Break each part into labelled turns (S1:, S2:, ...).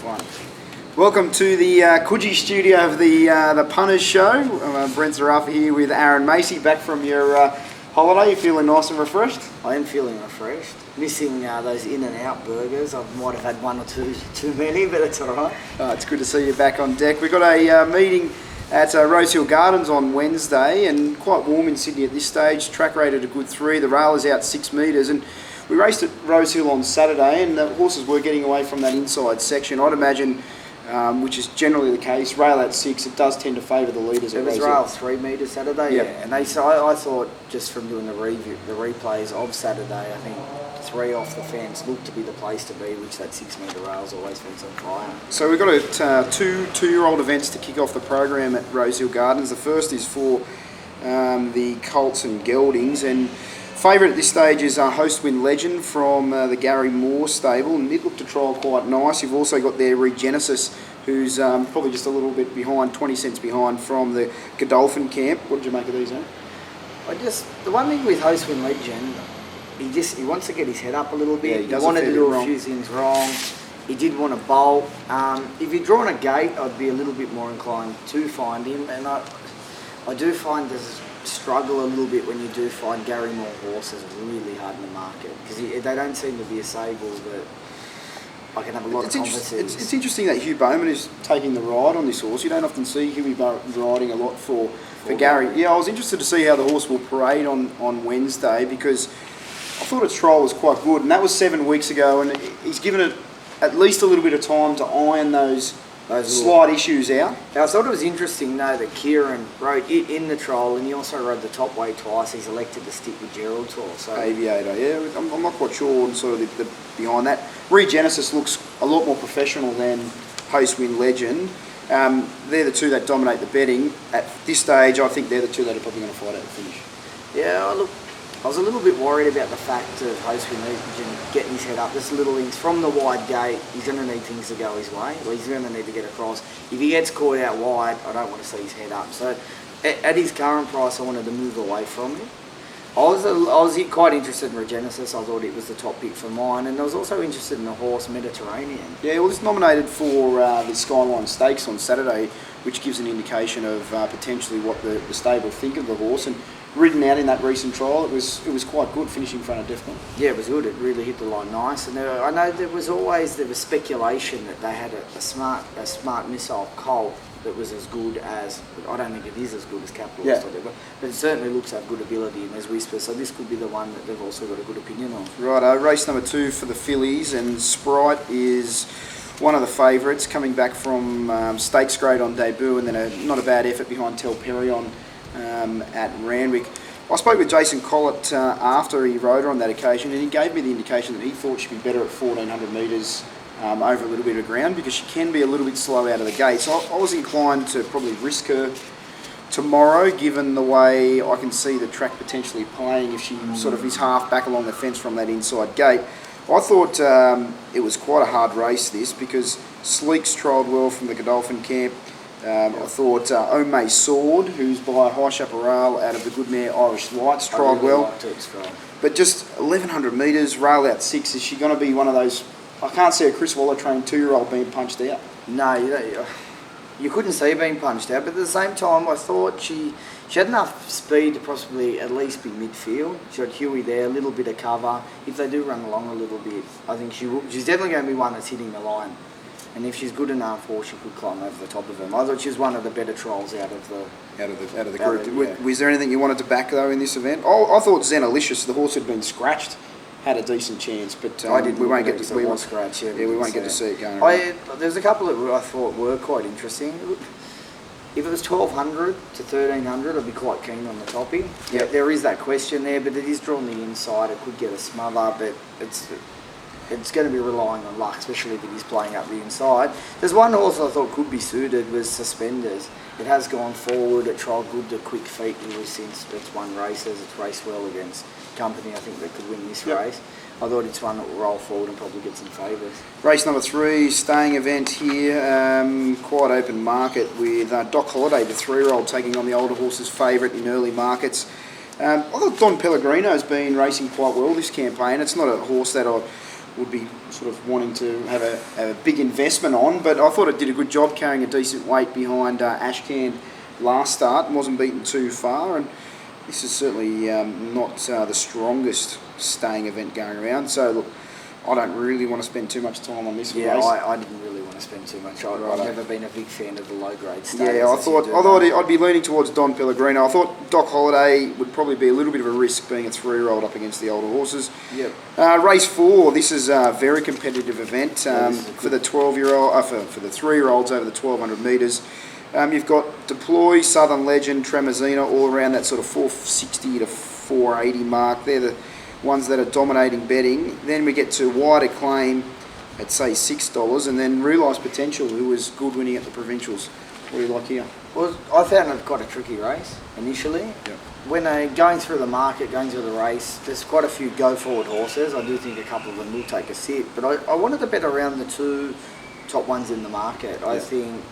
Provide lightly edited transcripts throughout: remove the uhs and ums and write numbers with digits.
S1: one.
S2: Welcome to the Coogee studio of the Punters Show. Brent Zerafa here with Aaron Macey, back from your holiday. You feeling nice and refreshed?
S1: I am feeling refreshed. Missing those in and out burgers. I might have had one or two too many, but it's all right.
S2: It's good to see you back on deck. We've got a meeting at Rosehill Gardens on Wednesday, and quite warm in Sydney at this stage. Track rated a good 3. The rail is out 6 metres, and we raced at Rosehill on Saturday, and the horses were getting away from that inside section. I'd imagine, which is generally the case, rail at 6, it does tend to favour the leaders.
S1: It was rail 3 metres Saturday, yeah. And I thought, just from doing the replays of Saturday, I think 3 off the fence looked to be the place to be, which that 6 metre rail's always fence on fire.
S2: So we've got two-year-old events to kick off the program at Rosehill Gardens. The first is for the Colts and Geldings, and favourite at this stage is Host Win Legend from the Gary Moore stable, and it looked to trial quite nice. You've also got their Regenesis, who's probably just a little bit behind, 20 cents behind from the Godolphin camp. What did you make of these, eh?
S1: The one thing with Host Win Legend, he wants to get his head up a little bit.
S2: Yeah,
S1: he wanted to do a few things wrong. He did want to bolt. If he'd drawn a gate, I'd be a little bit more inclined to find him, and I do find there's struggle a little bit when you do find Gary Moore horses really hard in the market, because they don't seem to be a stable that I can have a lot of confidence in.
S2: It's interesting that Hugh Bowman is taking the ride on this horse. You don't often see Hughie riding a lot for Gary. Yeah, I was interested to see how the horse will parade on Wednesday, because I thought its trial was quite good, and that was 7 weeks ago, and he's given it at least a little bit of time to iron those slight issues out.
S1: I thought it was interesting though that Kieran rode it in the trial, and he also rode the top weight twice. He's elected to stick with Gerald's horse. So
S2: Aviator, yeah. I'm not quite sure sort of the behind that. Regenesis looks a lot more professional than Host Win Legend. They're the two that dominate the betting. At this stage, I think they're the two that are probably going to fight out the finish.
S1: Yeah, look, I was a little bit worried about the fact of Host Win Legend getting his head up. Just little things from the wide gate. He's going to need things to go his way. Well, he's going to need to get across. If he gets caught out wide, I don't want to see his head up. So at his current price, I wanted to move away from him. I was quite interested in Regenesis. I thought it was the top pick for mine, and I was also interested in the horse Mediterranean.
S2: Yeah, well, it's nominated for the Skyline Stakes on Saturday, which gives an indication of potentially what the stable think of the horse. And ridden out in that recent trial, it was quite good, finishing in front of Defcon.
S1: Yeah, it was good. It really hit the line nice. And I know there was speculation that they had a smart missile colt that was as good as, I don't think it is as good as Capitalist, but it certainly looks to have good ability, and there's whispers, so this could be the one that they've also got a good opinion on.
S2: Right, race number 2 for the fillies, and Sprite is one of the favourites, coming back from stakes grade on debut, and then not a bad effort behind Tel Perion at Randwick. I spoke with Jason Collett after he rode her on that occasion, and he gave me the indication that he thought she'd be better at 1400 metres over a little bit of ground, because she can be a little bit slow out of the gate. So I was inclined to probably risk her tomorrow, given the way I can see the track potentially playing if she sort of is half back along the fence from that inside gate. I thought it was quite a hard race, this, because Sleek's trialled well from the Godolphin camp. I thought Ome Sword, who's by High Chaparral out of the good mare Irish Lights, trialled well. But just 1100 metres, rail out 6, is she going to be one of those? I can't see a Chris Waller trained 2-year-old being punched out.
S1: No, you couldn't see her being punched out, but at the same time I thought she had enough speed to possibly at least be midfield. She had Huey there, a little bit of cover. If they do run along a little bit, I think she's definitely going to be one that's hitting the line. And if she's good enough, she could climb over the top of him. I thought she was one of the better trials out of the group.
S2: Was there anything you wanted to back though in this event? I thought Zenalicious, the horse had been scratched, had a decent chance, but we won't get to see it going around.
S1: There's a couple that I thought were quite interesting. If it was 1200 to 1300, I'd be quite keen on the topping. Yeah, there is that question there, but it is drawn the inside. It could get a smother, but it's going to be relying on luck, especially if it is playing up the inside. There's one horse I thought could be suited, was Suspenders. It has gone forward, it trialled good to quick feet since it's won races. It's raced well against company, I think, that could win this race. I thought it's one that will roll forward and probably get some favours.
S2: Race number 3, staying event here, quite open market with Doc Holliday, the 3-year-old, taking on the older horse's favourite in early markets. I thought Don Pellegrino's been racing quite well this campaign. It's not a horse that I would be sort of wanting to have a big investment on. But I thought it did a good job carrying a decent weight behind Ashcan last start and wasn't beaten too far. And this is certainly not the strongest staying event going around. So look, I don't really want to spend too much time on this race.
S1: I didn't really want to spend too much. I've never been a big fan of the low grade stages.
S2: Yeah, I thought I'd be leaning towards Don Pellegrino. I thought Doc Holliday would probably be a little bit of a risk being a 3-year-old up against the older horses.
S1: Yep.
S2: Race 4. This is a very competitive event for the 12-year-old, for the 3-year-olds over the 1200 metres. You've got Deploy, Southern Legend, Tremezina, all around that sort of 460 to 480 mark. They're the ones that are dominating betting. Then we get to Wide Acclaim at say $6, and then Realise Potential, who was good winning at the provincials. What do you like here?
S1: Well, I found it quite a tricky race initially.
S2: Yep.
S1: When going through the market, going through the race, there's quite a few go forward horses. I do think a couple of them will take a sit, but I wanted to bet around the 2 top ones in the market. I think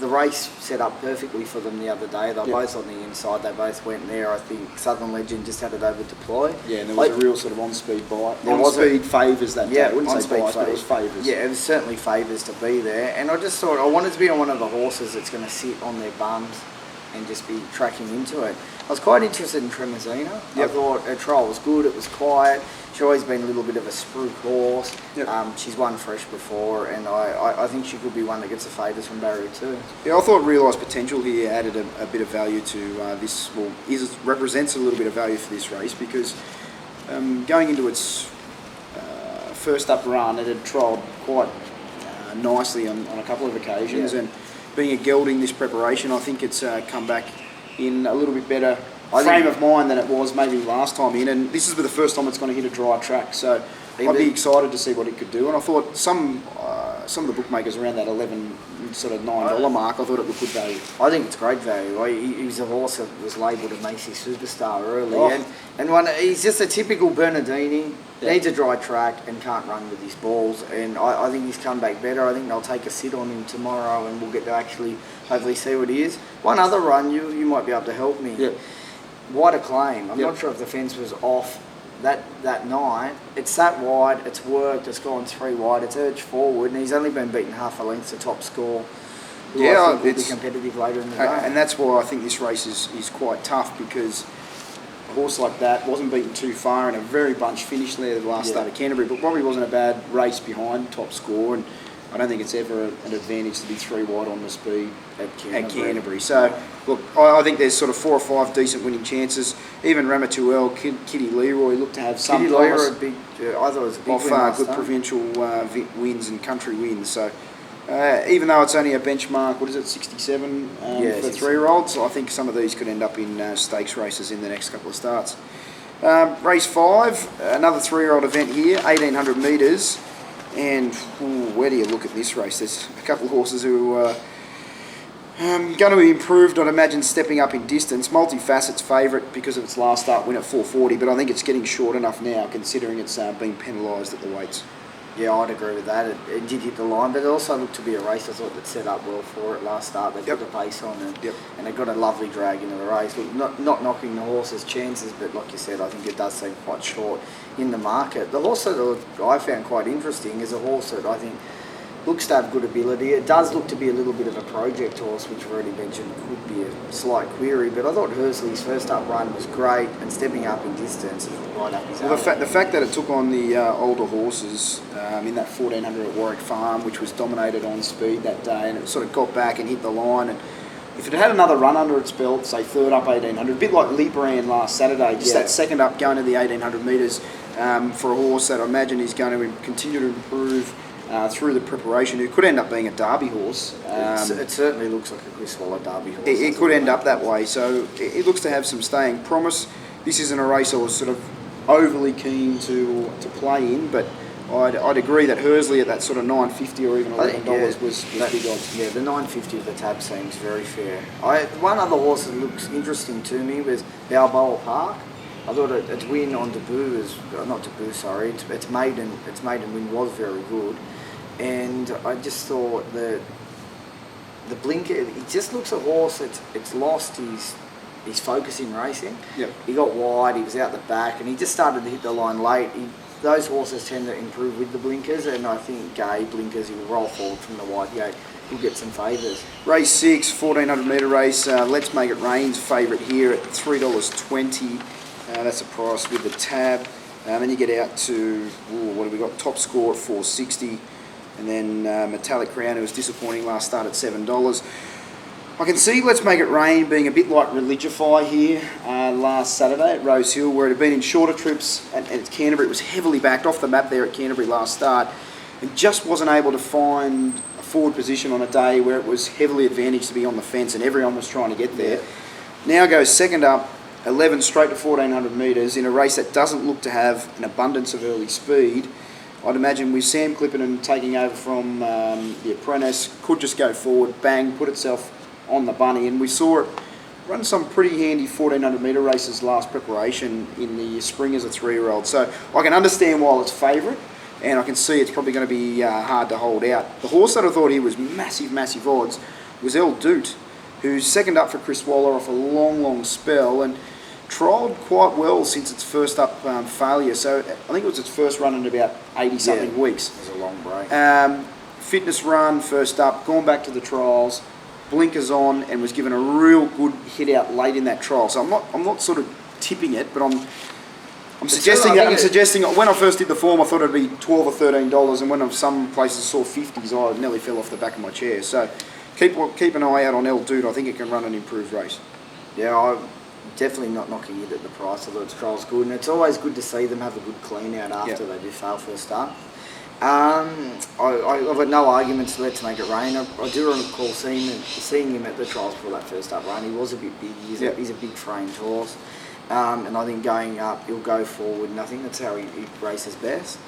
S1: the race set up perfectly for them the other day. They're both on the inside. They both went there. I think Southern Legend just had it over Deploy.
S2: Yeah, and there was a real sort of on-speed buy.
S1: On-speed
S2: favours that day. I wouldn't say bias, but it was
S1: favours.
S2: favours.
S1: Yeah, it was certainly favours to be there. And I just thought I wanted to be on one of the horses that's going to sit on their bums and just be tracking into it. I was quite interested in Tremezina. I thought her trial was good. It was quiet. She's always been a little bit of a spruik horse. She's won fresh before, and I think she could be one that gets the favours from barrier 2.
S2: Yeah, I thought Realise Potential here added a bit of value to this. Well, represents a little bit of value for this race because going into its first up run, it had trialled quite nicely on a couple of occasions, and being a gelding this preparation, I think it's come back in a little bit better frame of mind than it was maybe last time in, and this is the first time it's going to hit a dry track, so I'd be excited to see what it could do. And I thought some of the bookmakers around that $11 sort of $9 mark, I thought it looked good value.
S1: I think it's great value. He was a horse that was labelled a Macey superstar early, and he's just a typical Bernardini. Needs a dry track and can't run with his balls, and I think he's come back better. I think they'll take a sit on him tomorrow, and we'll get to actually hopefully see what he is. One other run, you might be able to help me.
S2: Yep.
S1: Wide Acclaim. I'm not sure if the fence was off that night. It's sat wide, it's worked, it's gone 3 wide, it's urged forward, and he's only been beaten half a length to top score. I think will be competitive later in the day.
S2: And that's why I think this race is quite tough, because a horse like that wasn't beaten too far in a very bunched finish there the last start of Canterbury, but probably wasn't a bad race behind top score, and I don't think it's ever an advantage to be 3 wide on the speed at Canterbury. So, look, I think there's sort of 4 or 5 decent winning chances. Even Ramatuel, Kitty Leroy looked to have some promise.
S1: Kitty Leroy, I thought it was a big win
S2: off good provincial wins and country wins. So, even though it's only a benchmark, 67 for 3-year-olds, I think some of these could end up in stakes races in the next couple of starts. Race 5, another 3-year-old event here, 1800 metres. And where do you look at this race? There's a couple of horses who are going to be improved, I'd imagine, stepping up in distance. Multifacet's favourite because of its last start win at 440, but I think it's getting short enough now considering it's been penalised at the weights.
S1: Yeah, I'd agree with that. It did hit the line, but it also looked to be a race I thought that set up well for it last start. They put the pace on and it got a lovely drag into the race. Look, not knocking the horse's chances, but like you said, I think it does seem quite short in the market. The horse that I found quite interesting is a horse that I think looks to have good ability. It does look to be a little bit of a project horse, which we've already mentioned could be a slight query, but I thought Hersley's first up run was great, and stepping up in distance is right up his alley.
S2: The fact that it took on the older horses in that 1400 at Warwick Farm, which was dominated on speed that day, and it sort of got back and hit the line, and if it had another run under its belt, say third up 1800, a bit like Libran last Saturday, just that second up going to the 1800 metres for a horse that I imagine is going to continue to improve through the preparation, it could end up being a Derby horse.
S1: It certainly looks like a Griswold Derby horse.
S2: It could end up that way, so it looks to have some staying promise. This isn't a race I was sort of overly keen to play in, but I'd agree that Hersley at that sort of $9.50 or even $11 was big odds.
S1: Yeah, the $9.50 of the tab seems very fair. One other horse that looks interesting to me was Balboa Park. I thought its win on debut its maiden win was very good, and I just thought the blinker, it just looks a horse it's lost his focus in racing.
S2: Yep.
S1: He got wide, he was out the back, and he just started to hit the line late. those horses tend to improve with the blinkers, and I think Gay blinkers, he'll roll forward from the wide gate, he'll get some favours.
S2: Race 6, 1400 metre race. Let's Make It Rain's favourite here at $3.20. That's a price with the tab. Then you get out to, what have we got? Top Score at $4.60. And then Metallic Crown, who was disappointing last start at $7. I can see Let's Make It Rain being a bit like Religify here last Saturday at Rosehill, where it had been in shorter trips at Canterbury. It was heavily backed off the map there at Canterbury last start, and just wasn't able to find a forward position on a day where it was heavily advantaged to be on the fence and everyone was trying to get there. Now goes second up, 11 straight to 1400 metres in a race that doesn't look to have an abundance of early speed. I'd imagine with Sam Clipperton taking over from the apprentice, could just go forward, bang, put itself on the bunny, and we saw it run some pretty handy 1400 metre races last preparation in the spring as a 3-year-old. So I can understand why it's favourite, and I can see it's probably going to be hard to hold out. The horse that I thought here was massive odds was El Doot, who's second up for Chris Waller off a long spell and trialled quite well since its first up failure. So I think it was its first run in about 80-something weeks.
S1: It was a long break.
S2: Fitness run, first up, gone back to the trials, blinkers on, and was given a real good hit out late in that trial. So I'm not sort of tipping it, but I'm suggesting when I first did the form, I thought it'd be $12 or $13, and when some places saw 50s, I nearly fell off the back of my chair. So keep an eye out on El Dude. I think it can run an improved race.
S1: Yeah, I'm definitely not knocking it at the price, although its trial's good, and it's always good to see them have a good clean out after they do fail for a start. I've got no arguments to Let's Make It Rain. I do recall seeing him at the trials for that first up run. He was a bit big. He's a big framed horse, and I think going up he'll go forward, and I think that's how he races best.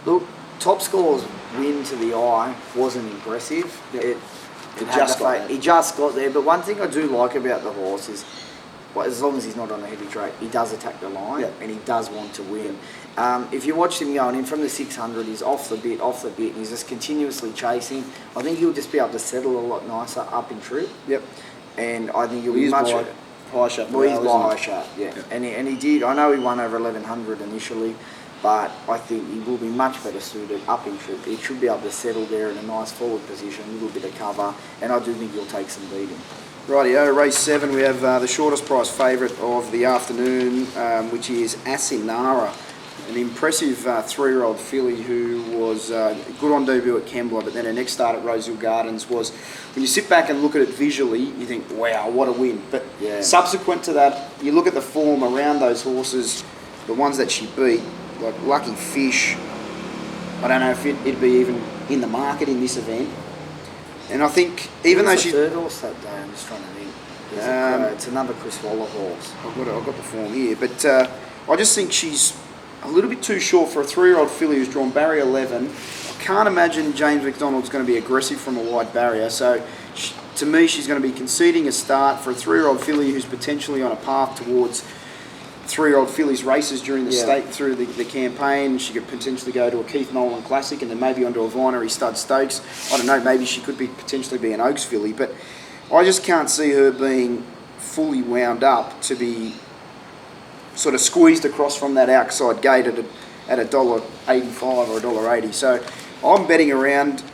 S1: Look, Top Score's win to the eye wasn't impressive. He just got there. But one thing I do like about the horse is, as long as he's not on a heavy track, he does attack the line and he does want to win. If you watch him going in from the 600, he's off the bit, and he's just continuously chasing. I think he'll just be able to settle a lot nicer up in trip.
S2: Yep.
S1: And I think he'll be much
S2: high shot.
S1: Well, he's by high shot, yeah. And he did. I know he won over 1100 initially, but I think he will be much better suited up in trip. He should be able to settle there in a nice forward position, a little bit of cover, and I do think he'll take some beating.
S2: Rightio, race 7, we have the shortest price favourite of the afternoon, which is Asinara, an impressive 3-year-old filly who was good on debut at Kembla, but then her next start at Rosehill Gardens was, when you sit back and look at it visually, you think, wow, what a win. But subsequent to that, you look at the form around those horses, the ones that she beat, like Lucky Fish, I don't know if it'd be even in the market in this event. And I think, even though she...
S1: third horse that day, I'm just trying to think. It's another Chris Waller horse.
S2: I've got the form here, but I just think she's a little bit too short for a 3-year-old filly who's drawn barrier 11. I can't imagine James McDonald's going to be aggressive from a wide barrier, so to me she's going to be conceding a start for a 3-year-old filly who's potentially on a path towards 3-year-old fillies races during the state through the campaign. She could potentially go to a Keith Nolan Classic and then maybe onto a Vinery Stud Stakes. I don't know, maybe she could potentially be an Oaks filly, but I just can't see her being fully wound up to be sort of squeezed across from that outside gate at $1.85 or $1.80. So I'm betting around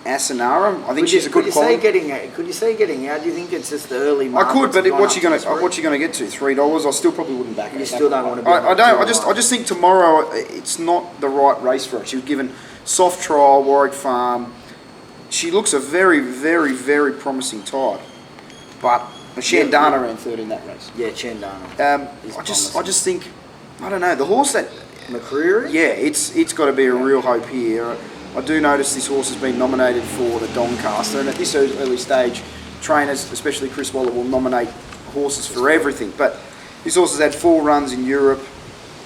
S2: Asinara. I think she's a good quality.
S1: Could you say getting out? Do you think it's just the early market?
S2: I could, but what's she going to get to? $3? I still probably wouldn't back her.
S1: You still don't want to.
S2: I don't. I just think tomorrow it's not the right race for her. She was given soft trial, Warwick Farm. She looks a very, very, very promising type, but Shandana ran third in that race.
S1: Yeah, Shandana.
S2: I just think, I don't know, the horse that
S1: McCreary.
S2: Yeah, it's got to be a real hope here. I do notice this horse has been nominated for the Doncaster, and at this early stage, trainers, especially Chris Waller, will nominate horses for everything. But this horse has had 4 runs in Europe,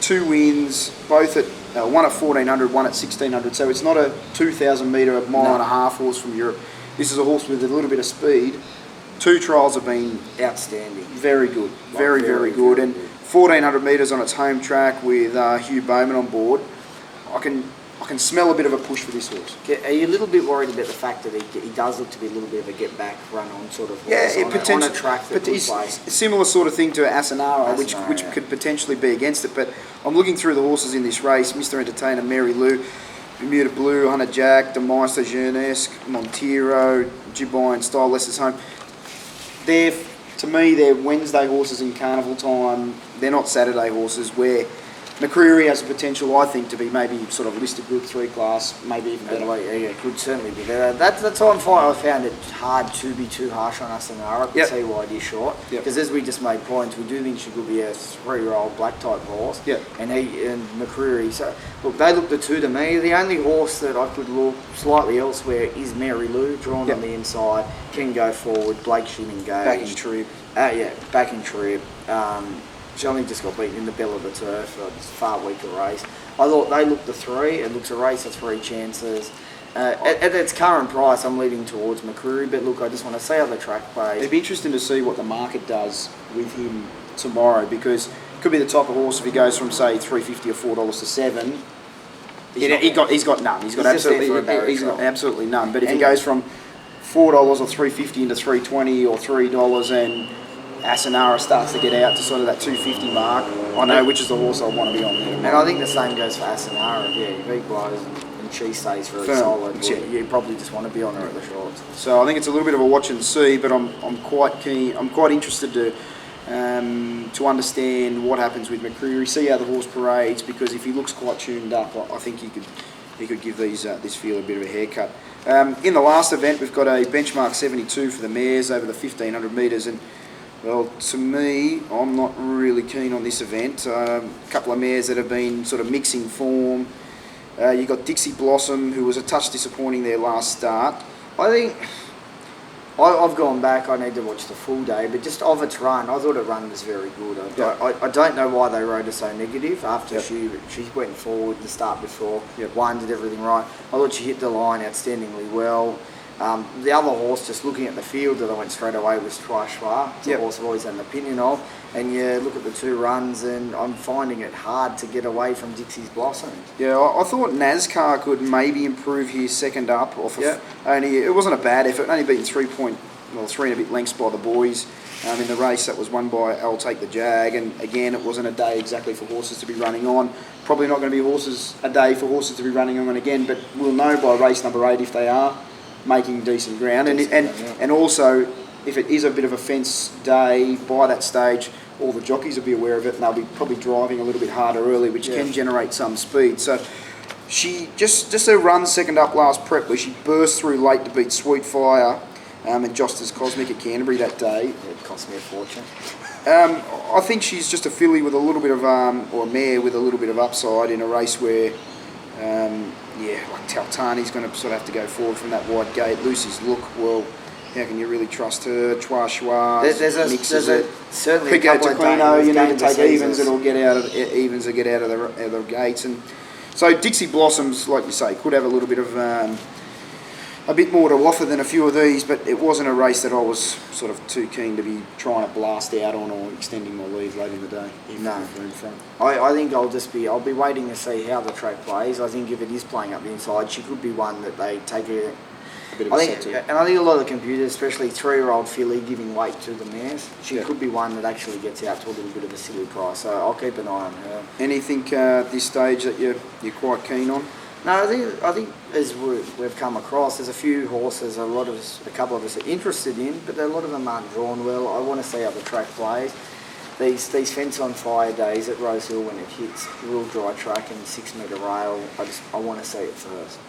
S2: 2 wins, both at one at 1400, one at 1600. So it's not a 2,000 metre, a mile and a half horse from Europe. This is a horse with a little bit of speed. 2 trials have been
S1: outstanding,
S2: very good, very good, and 1400 metres on its home track with Hugh Bowman on board. I can smell a bit of a push for this horse.
S1: Are you a little bit worried about the fact that he does look to be a little bit of a get-back, run-on sort of horse on a track that would play?
S2: A similar sort of thing to Asanara, which
S1: yeah.
S2: could potentially be against it. But I'm looking through the horses in this race. Mr. Entertainer, Mary Lou, Bermuda Blue, Hunter Jack, Demeister, Jeunesse, Montero, Gibine, Style, Lester's Home. To me, they're Wednesday horses in carnival time. They're not Saturday horses where McCreary has the potential, I think, to be maybe sort of listed Group 3 class, maybe even better.
S1: Yeah, could certainly be better. That's why I found it hard to be too harsh on Asanara. I can see why it is short. Because as we just made points, we do think she could be a 3-year-old black type horse. And McCreary. So look, they look the two to me. The only horse that I could look slightly elsewhere is Mary Lou, drawn on the inside, can go forward. Blake should engage.
S2: Back in trip.
S1: Back in trip. She only just got beaten in the bell of the turf. It's a far weaker race. I thought they looked the 3. It looks a race of 3 chances. At its current price, I'm leaning towards McCreary. But look, I just want to see how the track plays.
S2: It'd be interesting to see what the market does with him tomorrow, because it could be the type of horse if he goes from say $3.50 or $4 to $7. He's got none. He's got absolutely none. But if he goes from $4 or $3.50 into $3.20 or $3 and Asanara starts to get out to sort of that $2.50 mark, I know which is the horse I want to be on there.
S1: And I think the same goes for Asanara. If he blows and she stays really solid, you probably just want to be on her at the shorts.
S2: So I think it's a little bit of a watch and see, but I'm quite keen. I'm quite interested to understand what happens with McCreary, see how the horse parades, because if he looks quite tuned up, I think he could give this field a bit of a haircut. In the last event, we've got a benchmark 72 for the mares over the 1,500 metres, and well, to me, I'm not really keen on this event. A couple of mares that have been sort of mixing form. You've got Dixie Blossom, who was a touch disappointing their last start.
S1: I think I've gone back. I need to watch the full day, but just of its run, I thought her run was very good. I don't know why they rode her so negative after she went forward the start before. Won, did everything right. I thought she hit the line outstandingly well. The other horse, just looking at the field that I went straight away, was Trois Choix. It's a horse I've always had an opinion of. And look at the 2 runs, and I'm finding it hard to get away from Dixie's Blossom.
S2: Yeah, I thought NASCAR could maybe improve his second up. It wasn't a bad effort, only beaten 3 and a bit lengths by the boys. In the race that was won by I'll Take the Jag, and again, it wasn't a day exactly for horses to be running on. Probably not going to be a day for horses to be running on again, but we'll know by race number 8 if they are making decent ground, and also if it is a bit of a fence day by that stage, all the jockeys will be aware of it, and they'll be probably driving a little bit harder early, which can generate some speed. So she just her run second up last prep, where she burst through late to beat Sweet Fire and Joster's Cosmic at Canterbury that day.
S1: It cost me a fortune.
S2: I think she's just a filly with a little bit of or a mare with a little bit of upside in a race where like Taltani's going to sort of have to go forward from that wide gate. Lucy's Look, well, how can you really trust her? Trois Choix,
S1: certainly
S2: Pico Tequino, you need to take evens that'll get out of the gates. And so Dixie Blossoms, like you say, could have a little bit of a bit more to offer than a few of these, but it wasn't a race that I was sort of too keen to be trying to blast out on or extending my lead late in the day.
S1: No. I think I'll be waiting to see how the track plays. I think if it is playing up the inside, she could be one that they take a bit of a set to. And I think a lot of the computers, especially 3-year-old filly giving weight to the mares, she could be one that actually gets out to a little bit of a silly price. So I'll keep an eye on her.
S2: Anything at this stage that you're quite keen on?
S1: No, I think as we've come across, there's a few horses a couple of us are interested in, but a lot of them aren't drawn well. I want to see how the track plays. These fence on fire days at Rosehill, when it hits real dry track and 6 metre rail, I want to see it first.